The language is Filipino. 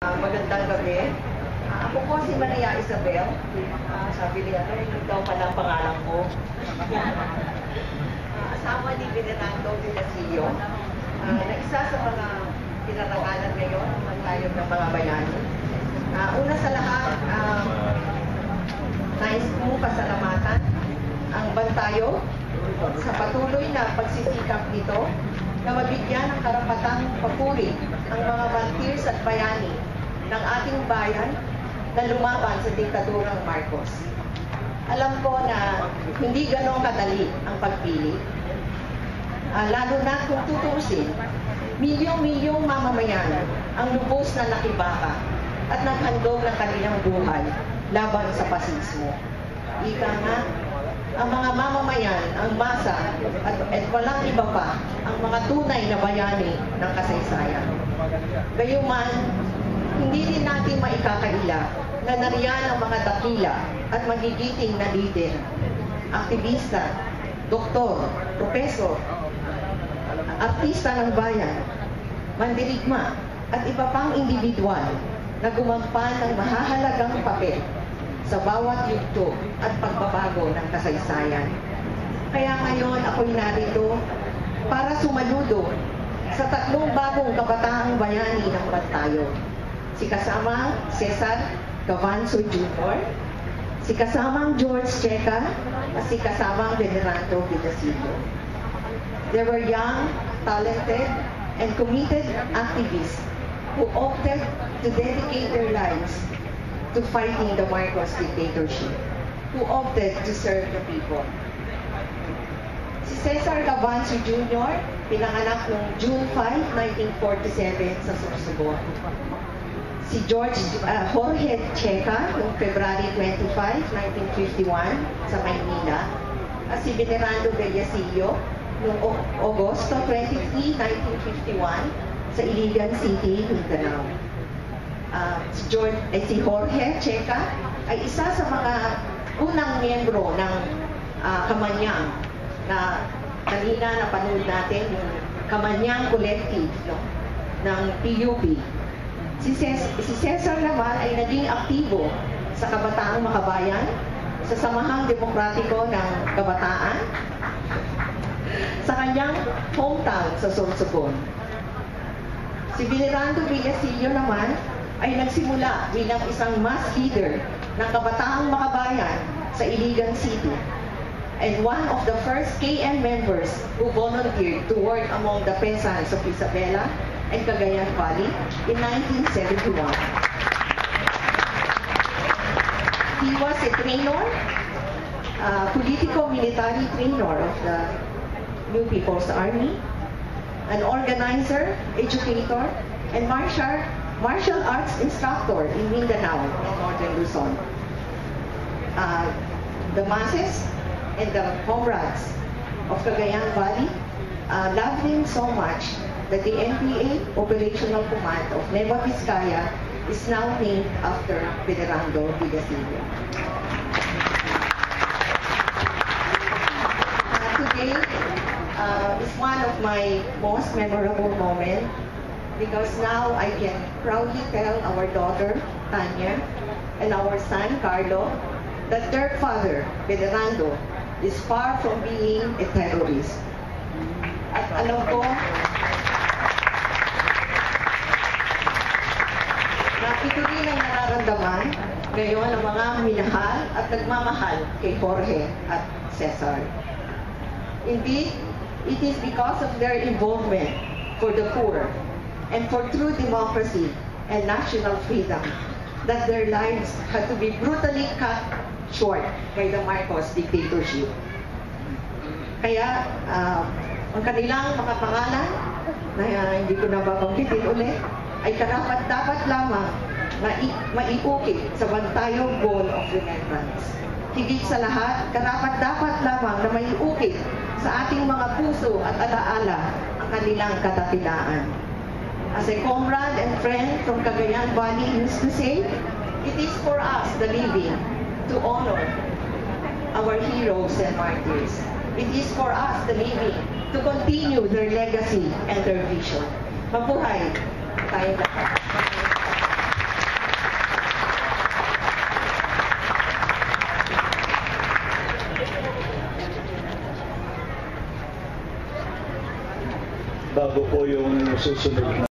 Magandang gabi. Ako po si Maria Isabel. Sabi niya, hindi daw pala ang pangalan ko. Asawa ni Venerando Villasillo. Na isa sa mga pinarangalan ngayon ng Manlayog ng mga bayani. Una sa lahat, nais ko pasalamatan ang Bantayo sa patuloy na pagsisikap nito na mabigyan ng karapatang papuri ang mga martyrs at bayani ng ating bayan na lumaban sa diktadurang Marcos. Alam ko na hindi ganong kadali ang pagpili. Lalo na kung tutuusin, milyong-milyong mamamayan ang lubos na nakibaka at naghandog ng kanilang buhay laban sa pasismo. Ika nga, ang mga mamamayan, ang masa, at walang iba pa, ang mga tunay na bayani ng kasaysayan. Gayunman, hindi din natin maikakaila na nariyan ang mga dakila at magigiting na lider, aktivista, doktor, propesor, artista ng bayan, mandirigma, at iba pang individual na gumampan ng mahahalagang papel sa bawat yugto at pagbabago ng kasaysayan. Kaya ngayon ako'y narito para sumaludo sa tatlong bagong kabataang bayani ng Bantayo. Si kasamang Cesar Gavanzo Jr., si kasamang George Checa, at si kasamang Venerando Villasillo. They were young, talented, and committed activists who opted to dedicate their lives to fighting the Marcos dictatorship, who opted to serve the people. Si Cesar Gavanzo Jr., pinanganak noong June 5, 1947 sa Sorsogon. Si Jorge Checa noong February 25, 1951 sa Maynila. At si Venerando Villasillo noong Agosto 23, 1951 sa Iligan City, Mindanao. Si Jorge Checa ay isa sa mga unang miyembro ng Kamanyang na kanina napanood natin yung Kamanyang Collective ng PUP. Si Cesar naman ay naging aktibo sa Kabataang Makabayan, sa Samahang Demokratiko ng Kabataan, sa kanyang hometown sa Sorsogon. Si Venerando Villasillo naman ay nagsimula bilang isang mass leader ng Kabataang Makabayan sa Iligan City and one of the first KM members who volunteered to work among the peasants of Isabela and Cagayan Valley in 1971. He was a trainer, politico-military trainer of the New People's Army, an organizer, educator, and martial arts instructor in Mindanao and Northern Luzon. The masses and the comrades of Cagayan Valley loved him so much that the NPA Operational Command of Nueva Vizcaya is now named after Venerando Villasillo. Today is one of my most memorable moments because now I can proudly tell our daughter, Tanya, and our son, Carlo, that their father, Venerando, is far from being a terrorist. At alam ko, na ito rin ang nararamdaman ngayon ng mga minahal at nagmamahal kay Jorge at Cesar. Indeed, it is because of their involvement for the poor and for true democracy and national freedom that their lives had to be brutally cut short by the Marcos dictatorship. Kaya, ang kanilang mga pangalan, na hindi ko na babanggitin ulit, ay karapat-dapat lamang maiukit sa Bantayog Wall of Remembrance. Higit sa lahat, karapat-dapat lamang na maiukit sa ating mga puso at alaala ang kanilang kadakilaan. As a comrade and friend from Cagayan Valley used to say, it is for us, the living, to honor our heroes and martyrs. It is for us, the living, to continue their legacy and their vision. Mabuhay tayong lahat. bago po yung susunod na